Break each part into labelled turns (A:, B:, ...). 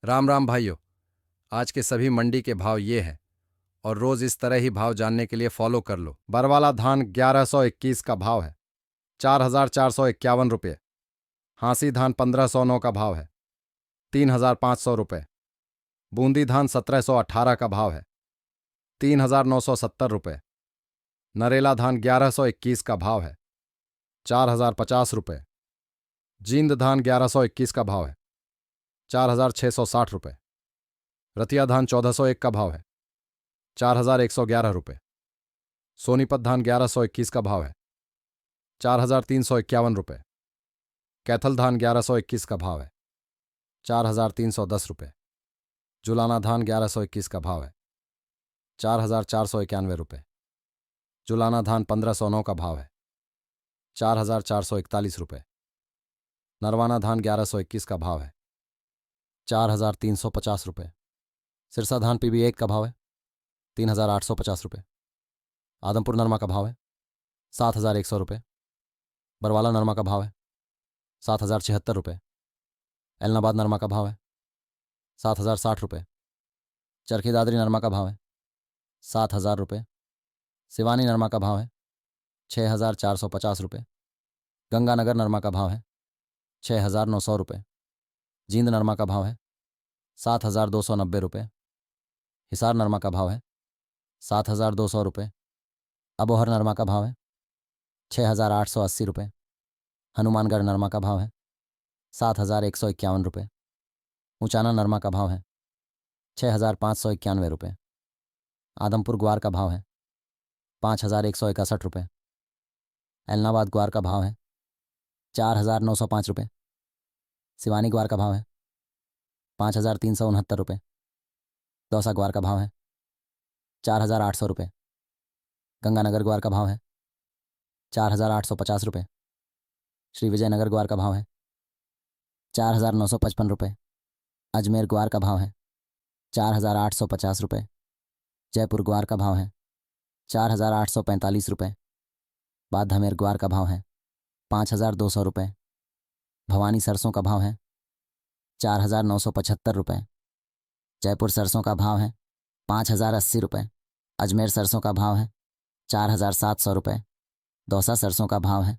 A: राम राम भाइयों। आज के सभी मंडी के भाव ये हैं और रोज इस तरह ही भाव जानने के लिए फॉलो कर लो। बरवाला धान 1121 का भाव है, 4451 रुपये। हांसी धान 1509 का भाव है, 3500 रुपये। बूंदी धान 1718 का भाव है, 3970 रुपये। नरेला धान 1121 का भाव है, 4050 रुपये। जींद धान 1121 का भाव है, 4660 रुपये। रतिया धान 1401 का भाव है, 4111 रुपये। सोनीपत धान 1121 का भाव है, 4351 रुपये। कैथल धान 1121 का भाव है, 4310 रुपये। जुलाना धान 1121 का भाव है, 4491 रुपये। जुलाना धान 1509 का भाव है, 4441 रुपये। नरवाना धान 1121 का भाव है, 4350 रुपये। सिरसा धान PB1 का भाव है, 3850 रुपये। आदमपुर नरमा का भाव है, 7100 रुपये। बरवाला नरमा का भाव है, 7076 रुपये। एलनाबाद नरमा का भाव है, 7060 रुपये। चरखी दादरी नरमा का भाव है, 7000 रुपये। सिवानी नरमा का भाव है, 6450 रुपये। गंगानगर नरमा का भाव है, 6900 रुपये। जींद नरमा का भाव है, 7290 रुपये। हिसार नरमा का भाव है, 7200 रुपये। अबोहर नरमा का भाव है, 6880 रुपये। हनुमानगढ़ नरमा का भाव है, 7151 रुपये। ऊंचाना नरमा का भाव है, 6591 रुपये। आदमपुर ग्वार का भाव है, 5161 रुपये। एलनाबाद ग्वार का भाव है, 4905 रुपये। सिवानी ग्वार का भाव है, 5369 रुपये। दौसा ग्वार का भाव है, 4800 रुपये। गंगानगर ग्वार का भाव है, 4850 रुपये। श्री विजयनगर ग्वार का भाव है, 4955 रुपये। अजमेर ग्वार का भाव है, 4850 रुपये। जयपुर ग्वार का भाव है, 4845 रुपये। बादधमेर ग्वार का भाव है, 5200 रुपये। भवानी सरसों का भाव है, 4975 रुपये। जयपुर सरसों का भाव है, 5080 रुपये। अजमेर सरसों का भाव है, 4700 रुपये। दौसा सरसों का भाव है,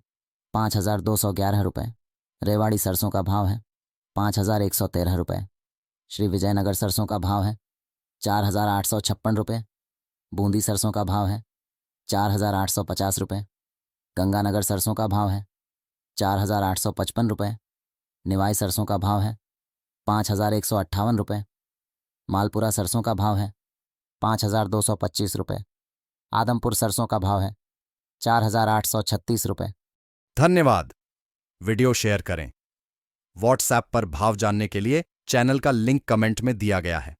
A: 5211 रुपये। रेवाड़ी सरसों का भाव है, 5113 रुपये। श्री विजयनगर सरसों का भाव है, 4856 रुपये। बूंदी सरसों का भाव है, 4850 रुपये। गंगानगर सरसों का भाव है, 4855 रुपये। निवाई सरसों का भाव है, 5158 रुपये। मालपुरा सरसों का भाव है, 5225 रुपये। आदमपुर सरसों का भाव है, 4836 रुपये।
B: धन्यवाद। वीडियो शेयर करें। व्हाट्सएप पर भाव जानने के लिए चैनल का लिंक कमेंट में दिया गया है।